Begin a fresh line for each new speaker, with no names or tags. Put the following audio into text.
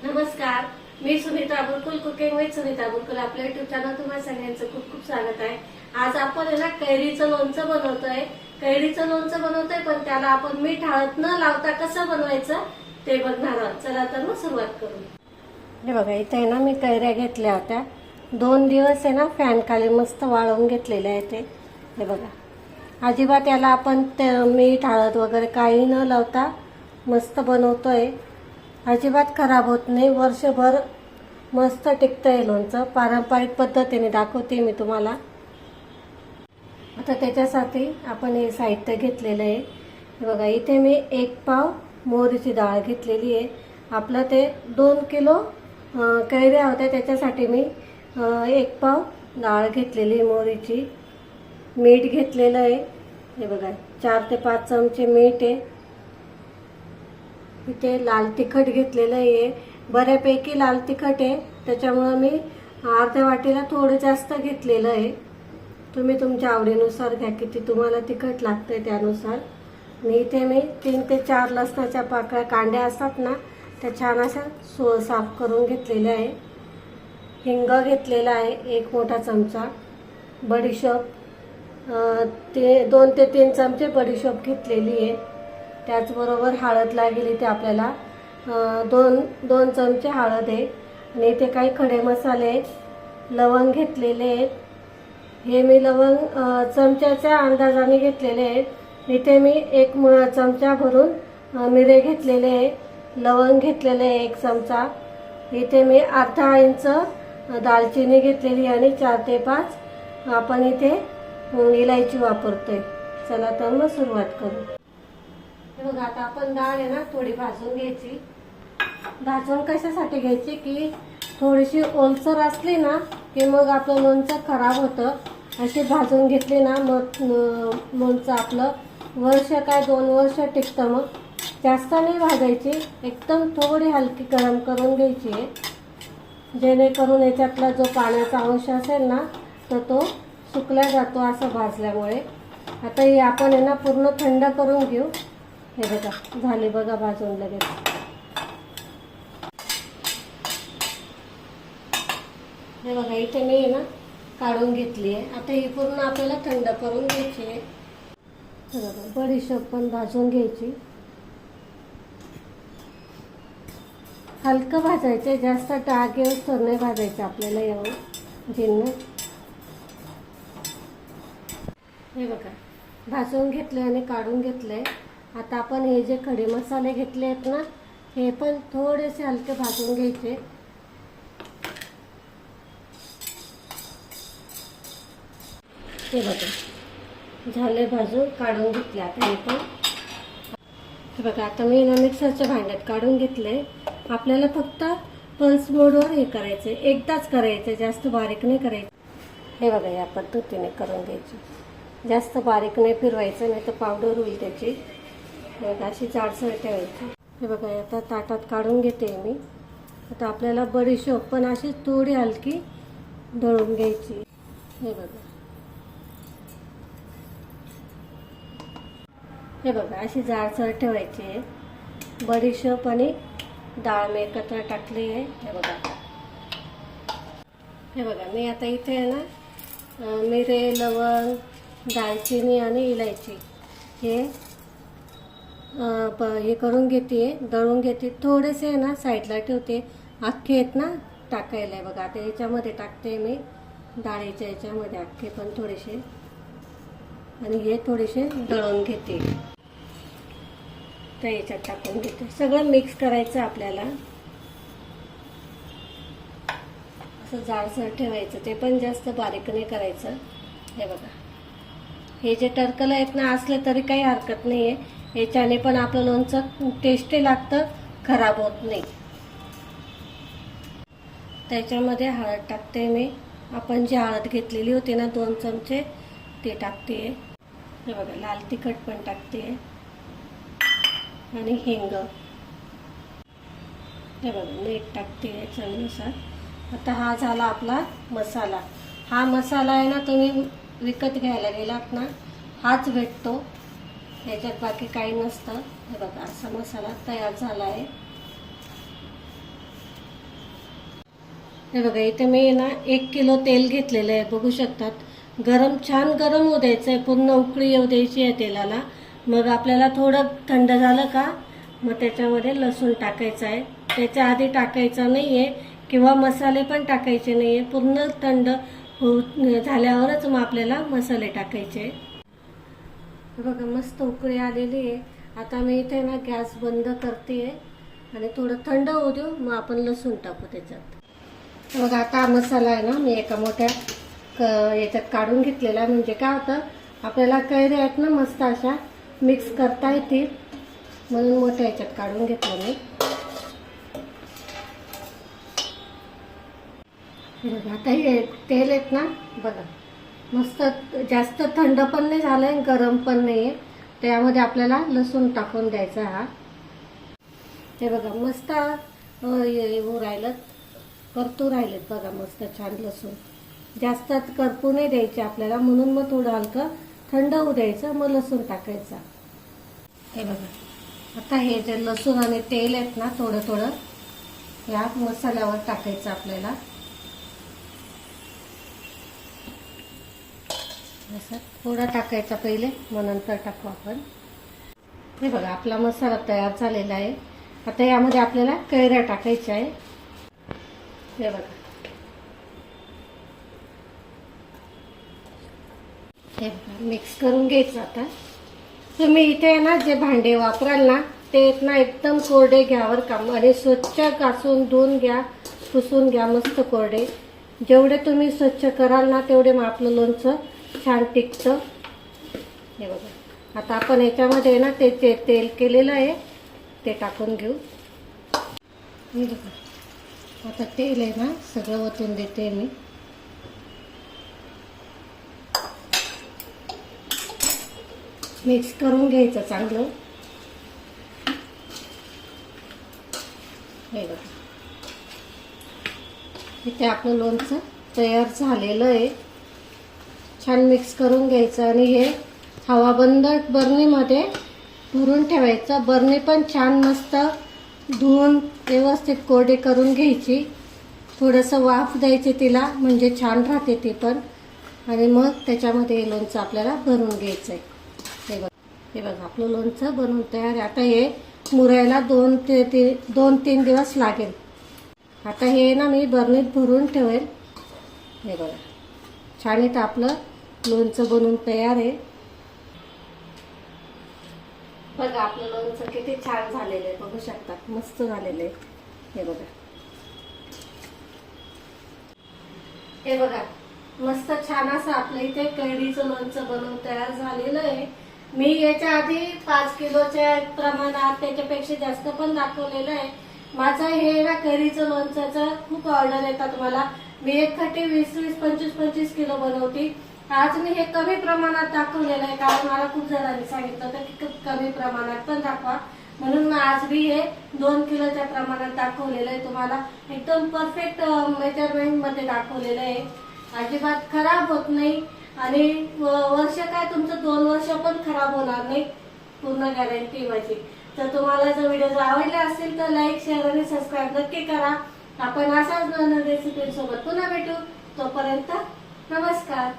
नमस्कार, मी Sunita Bulkul cooking with Sunita Bulkul आपल्या YouTube channel तुम्हाला सगळ्यांचं खूप खूप स्वागत आहे। आज आपण आहे ना कैरीचं लोणचं बनवतोय। कैरीचं लोणचं बनवतोय पण त्याला आपण मीठ हळद न लावता कसं बनवायचं ते बघणार आहोत। चला तर मग सुरुवात करू। हे बघा इथे आहे ना मी कैऱ्या घेतल्या होत्या, 2 दिवस आहे ना फॅन खाली मस्त वाळवून घेतलेले आहे ते। हे बघा अजिबात याला आपण मीठ हळद वगैरे काही न लावता मस्त बनवतोय, अजिबात खराब होत नाही, वर्षभर मस्त टिकतंय लोणचं। पारंपरिक पद्धतीने दाखवते मी तुम्हाला। आता त्याच्यासाठी आपण हे साहित्य घेतलेलं आहे। हे बघा इथे मी 1 पाव मोहरीची डाळ घेतलेली आहे। आपलं ते 2 किलो कैऱ्या होत्या त्याच्यासाठी मी 1 पाव डाळ घेतलेली मोहरीची। मीठ घेतलेलं आहे, हे बघा 4 ते 5 चमचे मीठ आहे। इथे लाल तिखट घेतलेलं आहे, बऱ्यापैकी लाल तिखट आहे त्याच्यामुळे मी अर्ध्या वाटीला थोडं जास्त घेतलेलं आहे। तुम्ही तुमच्या आवडीनुसार घ्या, किती तुम्हाला तिखट लागतंय त्यानुसार। आणि इथे मी 3 ते 4 लसणाच्या पाकळ्या कांड्या असतात ना त्या छान अशा साफ करून घेतलेल्या आहे। हिंग घेतलेला आहे 1 मोठा चमचा, बडीशोप 2 ते 3 चमचे बडीशोप घेतलेली आहे। त्याचबरोबर हळद लागेल इथे आपल्याला 2 चमचे हळद आहे। आणि इथे काही खडे मसाले, लवंग घेतलेले आहेत। हे मी लवंग चमच्याच्या अंदाजाने घेतलेले आहेत। इथे मी 1 चमचा भरून मिरे घेतलेले आहे, लवंग घेतलेले आहे 1 चमचा। इथे मी अर्धा इंच दालचिनी घेतलेली आणि 4 ते 5 आपण इथे इलायची वापरतोय। चला तर मग सुरुवात करू। हे बघा आता आपण डाळ आहे ना थोडी भाजून घ्यायची। भाजून कशासाठी घ्यायची की थोडीशी ओलसर असली ना की मग आपलं लोणचं खराब होतं। अशी भाजून घेतली ना मग लोणचं आपलं वर्ष काय 2 वर्ष टिकतं। मग जास्त नाही भाजायची, एकदम थोडी हलकी गरम करून घ्यायची आहे, जेणेकरून याच्यातला जो पाण्याचा अंश असेल ना तर तो सुकला जातो असं भाजल्यामुळे। आता ही आपण आहे ना पूर्ण थंड करून घेऊ। हे बघा झाले बघा भाजून लगेच। हे बघा इथे मी ना काढून घेतली आहे। आता ही पूर्ण आपल्याला थंड करून घ्यायची आहे। हे बघा बडीशोप पण भाजून घ्यायची, हलकं भाजायचे, जास्त डाग येऊन नाही भाजायचं आपल्याला येऊन जिन्नस। हे बघा भाजून घेतले आणि काढून घेतले। आता आपण हे जे खडे मसाले घेतले आहेत ना हे पण थोडेसे हलके भाजून घ्यायचे। हे बघा झाले भाजून, काढून घेतले आता हे पण। हे बघा आता मी ना मिक्सरच्या भांड्यात काढून घेतले। आपल्याला फक्त पल्स मोडवर हे करायचे, एकदाच करायचे, जास्त बारीक नाही करायचे। हे बघा या पद्धतीने करून घ्यायची, जास्त बारीक नाही फिरवायचं नाही तर पावडर होईल त्याची। अशी जाडसर ठेवायची। हे बघा आता ताटात काढून घेते मी। आता आपल्याला बडीशोप पण अशी थोडी हलकी दळून घ्यायची। हे बघा अशी जाडसर ठेवायची आहे। बडीशोप आणि डाळ मी एकत्र टाकली आहे। हे बघा मी आता इथे आहे ना मिरे, लवंग, दालचिनी आणि इलायची हे करून घेते, दळून घेते। थोडेसे ना साईडला ठेवते, अख्खे आहेत ना टाकायला आहे बघा। आता याच्यामध्ये टाकते मी डाळीच्या याच्यामध्ये अख्खे पण थोडेसे, आणि हे थोडेसे दळून घेते तर याच्यात टाकून घेते। सगळं मिक्स करायचं आपल्याला, असं जाडसर ठेवायचं, ते पण जास्त बारीक नाही करायचं। हे बघा हे जे टरकलं आहेत ना असले तरी काही हरकत नाही आहे, याच्याने पण आपलं लोणचं टेस्टी लागतं, खराब होत नाही। त्याच्यामध्ये हळद टाकते मी, आपण जी हळद घेतलेली होती ना 2 चमचे ते टाकते। हे बघा लाल तिखट पण टाकते आणि हिंग। हे बघा मीठ टाकते चवीनुसार। आता हा झाला आपला मसाला। हा मसाला आहे ना तुम्ही विकत घ्यायला गेलात ना हाच भेटतो, याच्यात बाकी काही नसतं। हे बघा असा मसाला तयार झाला आहे। हे बघा इथे मी ना 1 किलो तेल घेतलेलं आहे, बघू शकतात. छान गरम होऊ द्यायचं आहे, पूर्ण उकळी येऊ द्यायची आहे तेलाला. मग आपल्याला थोडं थंड झालं का मग त्याच्यामध्ये लसूण टाकायचं आहे. त्याच्या आधी टाकायचं नाही आहे किंवा मसाले पण टाकायचे नाही आहे. पूर्ण थंड झाल्यावरच मग आपल्याला मसाले टाकायचे. बघा मस्त उकळी आलेली आहे. आता मी इथे ना गॅस बंद करते आणि थोडं थंड होऊ देऊ, मग आपण लसूण टाकू त्याच्यात. बघा आता मसाला आहे ना मी एका मोठ्या याच्यात काढून घेतलेला आहे. म्हणजे काय होतं, आपल्याला कैऱ्या आहेत ना मस्त अशा मिक्स करता येतील म्हणून मोठ्या याच्यात काढून घेतलं मी. बघा आता हे तेल आहेत ना, बघा मस्त जास्त थंड पण नाही झालंय, गरम पण नाही आहे. त्यामध्ये आपल्याला लसूण टाकून द्यायचा हा. हे बघा मस्त राहिलं, परतू राहिलेत बघा मस्त छान लसूण. जास्त करपू नाही द्यायचे आपल्याला, म्हणून मग थोडं हलकं थंड होऊ द्यायचं, मग लसूण टाकायचा. हे बघा आता हे जे लसूण आणि तेल आहेत ना थोडं थोडं या मसाल्यावर टाकायचं आपल्याला. असं थोडं टाकायचा पहिले, मग नंतर टाकू आपण. हे बघा आपला मसाला तयार झालेला आहे. आता यामध्ये आपल्याला कैऱ्या टाकायच्या आहे. हे बघा हे मिक्स करून घ्यायचं. आता तुम्ही इथे ना जे भांडे वापराल ना ते ना एकदम कोरडे घ्यावर काम, आणि स्वच्छ घासून धुवून घ्या, पुसून घ्या मस्त कोरडे. जेवढे तुम्ही स्वच्छ कराल ना तेवढे मग आपलं लोणचं छान टिकतं. हे बघा आता आपण याच्यामध्ये ना ते तेल केलेलं आहे ते टाकून घेऊ. हे बघा आता तेल आहे ना सगळं ओतून देते मी. मिक्स करून घ्यायचं चांगलं. हे बघा इथे आपलं लोणचं तयार झालेलं आहे. छान मिक्स करून घ्यायचं आणि हे हवाबंद बरणीमध्ये भरून ठेवायचं. बरणी पण छान मस्त धुवून व्यवस्थित कोरडी करून घ्यायची. थोडंसं वाफ द्यायची तिला, म्हणजे छान राहते ती पण. आणि मग त्याच्यामध्ये लोणचं आपल्याला भरून घ्यायचं आहे. हे बघा आपलं लोणचं बनवून तयार आहे. आता हे मुरायला 2-3 दिवस लागेल. आता हे ना मी बरणीत भरून ठेवेल. हे बघा छान आहे आपलं लोणचं बनवून तयार आहे. बघा आपलं लोणचं किती छान झालेलं आहे, बघू शकतात मस्त झालेलं आहे. हे बघा हे बघा मस्त छान असं आपलं इथे कैरीचं लोणचं बनवून तयार झालेलं आहे. मी याच्या आधी 5 किलोच्या प्रमाणात त्याच्यापेक्षा जास्त पण दाखवलेलं आहे. माझं हे ना कैरीचं लोणच्याचं खूप ऑर्डर येतात मला. मी एक खट्टी 20-20, 25-25 किलो बनवते. आज मी हे कमी प्रमाणात दाखवलेलं आहे, कारण मला खूप जणांनी सांगितलं होतं की कमी प्रमाणात पण दाखवा, म्हणून मग आज मी हे 2 किलोच्या प्रमाणात दाखवलेलं आहे. तुम्हाला एकदम परफेक्ट मेजरमेंट मध्ये दाखवलेलं आहे. अजिबात खराब होत नाही आणि वर्ष काय तुमचं 2 वर्ष पण खराब होणार नाही, पूर्ण गॅरंटी माझी. तर तुम्हाला जर व्हिडिओ आवडला असेल तर लाईक, शेअर आणि सबस्क्राईब नक्की करा. आपण असाच नवीन रेसिपी सोबत पुन्हा भेटू. तोपर्यंत नमस्कार.